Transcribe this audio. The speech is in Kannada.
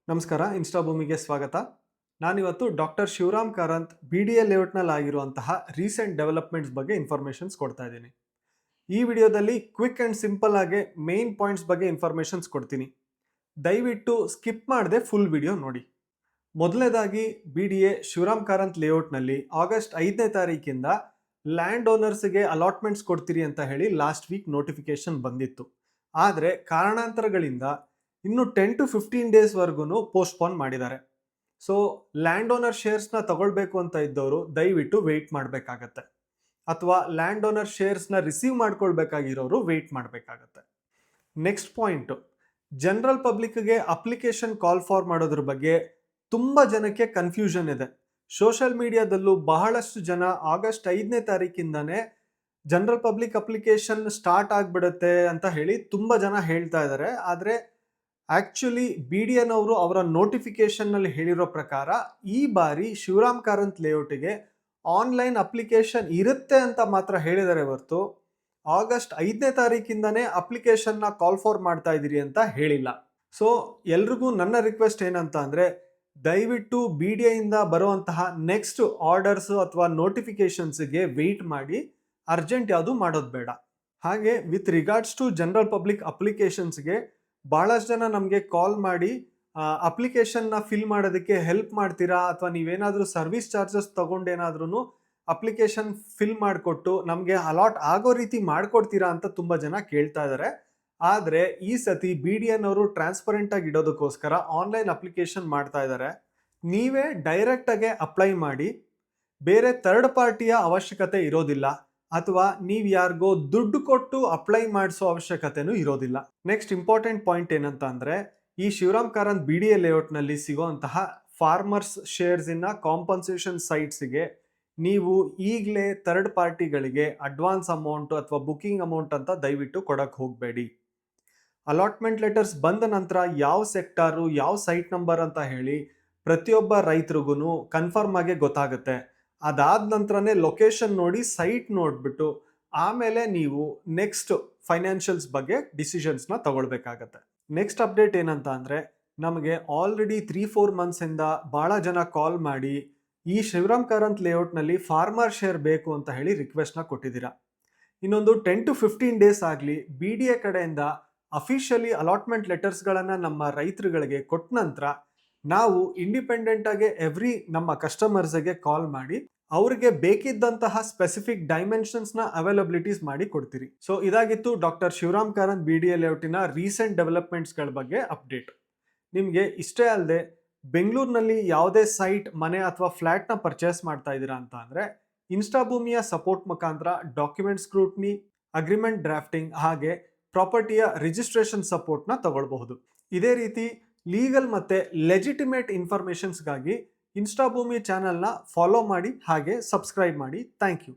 ನಮಸ್ಕಾರ, ಇನ್ಸ್ಟಾಭೂಮಿಗೆ ಸ್ವಾಗತ. ನಾನಿವತ್ತು ಡಾಕ್ಟರ್ ಶಿವರಾಮ್ ಕಾರಂತ್ BDA ಲೇಔಟ್ನಲ್ಲಿ ಆಗಿರುವಂತಹ ರೀಸೆಂಟ್ ಡೆವಲಪ್ಮೆಂಟ್ಸ್ ಬಗ್ಗೆ ಇನ್ಫಾರ್ಮೇಷನ್ಸ್ ಕೊಡ್ತಾ ಇದ್ದೀನಿ. ಈ ವಿಡಿಯೋದಲ್ಲಿ ಕ್ವಿಕ್ ಆ್ಯಂಡ್ ಸಿಂಪಲ್ ಆಗಿ ಮೇನ್ ಪಾಯಿಂಟ್ಸ್ ಬಗ್ಗೆ ಇನ್ಫಾರ್ಮೇಷನ್ಸ್ ಕೊಡ್ತೀನಿ. ದಯವಿಟ್ಟು ಸ್ಕಿಪ್ ಮಾಡದೆ ಫುಲ್ ವಿಡಿಯೋ ನೋಡಿ. ಮೊದಲನೇದಾಗಿ BDA ಶಿವರಾಮ್ ಕಾರಂತ್ ಲೇಔಟ್ನಲ್ಲಿ ಆಗಸ್ಟ್ 5ನೇ ತಾರೀಕಿಂದ ಲ್ಯಾಂಡ್ ಓನರ್ಸ್ಗೆ ಅಲಾಟ್ಮೆಂಟ್ಸ್ ಕೊಡ್ತೀರಿ ಅಂತ ಹೇಳಿ ಲಾಸ್ಟ್ ವೀಕ್ ನೋಟಿಫಿಕೇಶನ್ ಬಂದಿತ್ತು. ಆದರೆ ಕಾರಣಾಂತರಗಳಿಂದ ಇನ್ನು 10 to 15 ಡೇಸ್ವರೆಗೂ ಪೋಸ್ಟ್ಪೋನ್ ಮಾಡಿದ್ದಾರೆ. ಸೊ ಲ್ಯಾಂಡ್ ಓನರ್ ಶೇರ್ಸ್ನ ತಗೊಳ್ಬೇಕು ಅಂತ ಇದ್ದವರು ದಯವಿಟ್ಟು ವೆಯ್ಟ್ ಮಾಡಬೇಕಾಗತ್ತೆ, ಅಥವಾ ಲ್ಯಾಂಡ್ ಓನರ್ ಶೇರ್ಸ್ನ ರಿಸೀವ್ ಮಾಡ್ಕೊಳ್ಬೇಕಾಗಿರೋರು ವೆಯ್ಟ್ ಮಾಡಬೇಕಾಗತ್ತೆ. ನೆಕ್ಸ್ಟ್ ಪಾಯಿಂಟು, ಜನರಲ್ ಪಬ್ಲಿಕ್ಗೆ ಅಪ್ಲಿಕೇಶನ್ ಕಾಲ್ ಫಾರ್ ಮಾಡೋದ್ರ ಬಗ್ಗೆ ತುಂಬ ಜನಕ್ಕೆ ಕನ್ಫ್ಯೂಷನ್ ಇದೆ. ಸೋಷಿಯಲ್ ಮೀಡಿಯಾದಲ್ಲೂ ಬಹಳಷ್ಟು ಜನ ಆಗಸ್ಟ್ 5ನೇ ತಾರೀಕಿಂದನೇ ಜನರಲ್ ಪಬ್ಲಿಕ್ ಅಪ್ಲಿಕೇಶನ್ ಸ್ಟಾರ್ಟ್ ಆಗಿಬಿಡುತ್ತೆ ಅಂತ ಹೇಳಿ ತುಂಬ ಜನ ಹೇಳ್ತಾ ಇದ್ದಾರೆ. ಆದರೆ ಆಕ್ಚುಲಿ BDAನವರು ಅವರ ನೋಟಿಫಿಕೇಶನ್ನಲ್ಲಿ ಹೇಳಿರೋ ಪ್ರಕಾರ ಈ ಬಾರಿ ಶಿವರಾಮ್ ಕಾರಂತ್ ಲೇಔಟಿಗೆ ಆನ್ಲೈನ್ ಅಪ್ಲಿಕೇಶನ್ ಇರುತ್ತೆ ಅಂತ ಮಾತ್ರ ಹೇಳಿದ್ದಾರೆ ಹೊರತು ಆಗಸ್ಟ್ 5ನೇ ತಾರೀಕಿಂದನೇ ಅಪ್ಲಿಕೇಶನ್ನ ಕಾಲ್ ಫಾರ್ ಮಾಡ್ತಾ ಇದ್ದೀರಿ ಅಂತ ಹೇಳಿಲ್ಲ. ಸೊ ಎಲ್ರಿಗೂ ನನ್ನ ರಿಕ್ವೆಸ್ಟ್ ಏನಂತ ಅಂದರೆ, ದಯವಿಟ್ಟು BDAಯಿಂದ ಬರುವಂತಹ ನೆಕ್ಸ್ಟ್ ಆರ್ಡರ್ಸು ಅಥವಾ ನೋಟಿಫಿಕೇಶನ್ಸ್ಗೆ ವೆಯ್ಟ್ ಮಾಡಿ, ಅರ್ಜೆಂಟ್ ಯಾವುದು ಮಾಡೋದು ಬೇಡ. ಹಾಗೆ with regards to general public ಅಪ್ಲಿಕೇಶನ್ಸ್ಗೆ ಭಾಳಷ್ಟು ಜನ ನಮಗೆ ಕಾಲ್ ಮಾಡಿ ಅಪ್ಲಿಕೇಶನ್ನ ಫಿಲ್ ಮಾಡೋದಕ್ಕೆ ಹೆಲ್ಪ್ ಮಾಡ್ತೀರಾ, ಅಥವಾ ನೀವೇನಾದರೂ ಸರ್ವಿಸ್ ಚಾರ್ಜಸ್ ತೊಗೊಂಡೇನಾದ್ರೂ ಅಪ್ಲಿಕೇಶನ್ ಫಿಲ್ ಮಾಡಿಕೊಟ್ಟು ನಮಗೆ ಅಲಾಟ್ ಆಗೋ ರೀತಿ ಮಾಡಿಕೊಡ್ತೀರಾ ಅಂತ ತುಂಬ ಜನ ಕೇಳ್ತಾ ಇದ್ದಾರೆ. ಆದರೆ ಈ ಸತಿ BDAನವರು ಟ್ರಾನ್ಸ್ಪರೆಂಟಾಗಿ ಇಡೋದಕ್ಕೋಸ್ಕರ ಆನ್ಲೈನ್ ಅಪ್ಲಿಕೇಶನ್ ಮಾಡ್ತಾ ಇದ್ದಾರೆ. ನೀವೇ ಡೈರೆಕ್ಟಾಗೆ ಅಪ್ಲೈ ಮಾಡಿ, ಬೇರೆ ಥರ್ಡ್ ಪಾರ್ಟಿಯ ಅವಶ್ಯಕತೆ ಇರೋದಿಲ್ಲ, ಅಥವಾ ನೀವು ಯಾರಿಗೋ ದುಡ್ಡು ಕೊಟ್ಟು ಅಪ್ಲೈ ಮಾಡಿಸೋ ಅವಶ್ಯಕತೆನೂ ಇರೋದಿಲ್ಲ. ನೆಕ್ಸ್ಟ್ ಇಂಪಾರ್ಟೆಂಟ್ ಪಾಯಿಂಟ್ ಏನಂತ ಅಂದರೆ, ಈ ಶಿವರಾಮ್ ಕಾರಂತ್ BDA ಲೇಔಟ್ನಲ್ಲಿ ಸಿಗೋಂತಹ ಫಾರ್ಮರ್ಸ್ ಶೇರ್ಸ್ ಇನ್ನ ಕಾಂಪನ್ಸೇಷನ್ ಸೈಟ್ಸ್ಗೆ ನೀವು ಈಗಲೇ ಥರ್ಡ್ ಪಾರ್ಟಿಗಳಿಗೆ ಅಡ್ವಾನ್ಸ್ ಅಮೌಂಟು ಅಥವಾ ಬುಕ್ಕಿಂಗ್ ಅಮೌಂಟ್ ಅಂತ ದಯವಿಟ್ಟು ಕೊಡಕ್ಕೆ ಹೋಗಬೇಡಿ. ಅಲಾಟ್ಮೆಂಟ್ ಲೆಟರ್ಸ್ ಬಂದ ನಂತರ ಯಾವ ಸೆಕ್ಟಾರು ಯಾವ ಸೈಟ್ ನಂಬರ್ ಅಂತ ಹೇಳಿ ಪ್ರತಿಯೊಬ್ಬ ರೈತರಿಗೂ ಕನ್ಫರ್ಮ್ ಆಗಿ ಗೊತ್ತಾಗುತ್ತೆ. ಅದಾದ ನಂತರನೇ ಲೊಕೇಶನ್ ನೋಡಿ ಸೈಟ್ ನೋಡಿಬಿಟ್ಟು ಆಮೇಲೆ ನೀವು ನೆಕ್ಸ್ಟ್ ಫೈನಾನ್ಷಿಯಲ್ಸ್ ಬಗ್ಗೆ ಡಿಸಿಷನ್ಸ್ನ ತಗೊಳ್ಬೇಕಾಗತ್ತೆ. ನೆಕ್ಸ್ಟ್ ಅಪ್ಡೇಟ್ ಏನಂತ ಅಂದರೆ, ನಮಗೆ ಆಲ್ರೆಡಿ 3-4 ಮಂತ್ಸಿಂದ ಭಾಳ ಜನ ಕಾಲ್ ಮಾಡಿ ಈ ಶಿವರಾಮ್ ಕಾರಂತ್ ಲೇಔಟ್ನಲ್ಲಿ ಫಾರ್ಮರ್ ಶೇರ್ ಬೇಕು ಅಂತ ಹೇಳಿ ರಿಕ್ವೆಸ್ಟ್ನ ಕೊಟ್ಟಿದ್ದೀರಾ. ಇನ್ನೊಂದು 10 to 15 ಡೇಸ್ ಆಗಲಿ BDA ಕಡೆಯಿಂದ ಅಫಿಷಿಯಲಿ ಅಲಾಟ್ಮೆಂಟ್ ಲೆಟರ್ಸ್ಗಳನ್ನು ನಮ್ಮ ರೈತರುಗಳಿಗೆ ಕೊಟ್ಟ ನಂತರ ನಾವು ಇಂಡಿಪೆಂಡೆಂಟಾಗಿ ನಮ್ಮ ಕಸ್ಟಮರ್ಸ್ಗೆ ಕಾಲ್ ಮಾಡಿ ಅವರಿಗೆ ಬೇಕಿದ್ದಂತಹ ಸ್ಪೆಸಿಫಿಕ್ ಡೈಮೆನ್ಷನ್ಸ್ನ ಅವೈಲಬಿಲಿಟೀಸ್ ಮಾಡಿ ಕೊಡ್ತೀರಿ. ಸೊ ಇದಾಗಿತ್ತು ಡಾಕ್ಟರ್ ಶಿವರಾಮ್ ಕಾರಂತ್ BDA ಲೇಔಟಿನ ರೀಸೆಂಟ್ ಡೆವಲಪ್ಮೆಂಟ್ಸ್ಗಳ ಬಗ್ಗೆ ಅಪ್ಡೇಟ್. ನಿಮಗೆ ಇಷ್ಟೇ ಅಲ್ಲದೆ ಬೆಂಗಳೂರಿನಲ್ಲಿ ಯಾವುದೇ ಸೈಟ್, ಮನೆ ಅಥವಾ ಫ್ಲ್ಯಾಟ್ನ ಪರ್ಚೇಸ್ ಮಾಡ್ತಾ ಇದ್ದೀರಾ ಅಂತ ಅಂದರೆ ಇನ್ಸ್ಟಾಭೂಮಿಯ ಸಪೋರ್ಟ್ ಮುಖಾಂತರ ಡಾಕ್ಯುಮೆಂಟ್ ಸ್ಕ್ರೂಟ್ನಿ, ಅಗ್ರಿಮೆಂಟ್ ಡ್ರಾಫ್ಟಿಂಗ್ ಹಾಗೆ ಪ್ರಾಪರ್ಟಿಯ ರಿಜಿಸ್ಟ್ರೇಷನ್ ಸಪೋರ್ಟ್ನ ತಗೊಳ್ಬಹುದು. ಇದೇ ರೀತಿ ಲೀಗಲ್ ಮತ್ತು ಲೆಜಿಟಿಮೇಟ್ ಇನ್ಫಾರ್ಮೇಷನ್ಸ್ಗಾಗಿ ಇನ್ಸ್ಟಾಭೂಮಿ ಚಾನಲ್ನ ಫಾಲೋ ಮಾಡಿ ಹಾಗೆ ಸಬ್ಸ್ಕ್ರೈಬ್ ಮಾಡಿ. Thank you.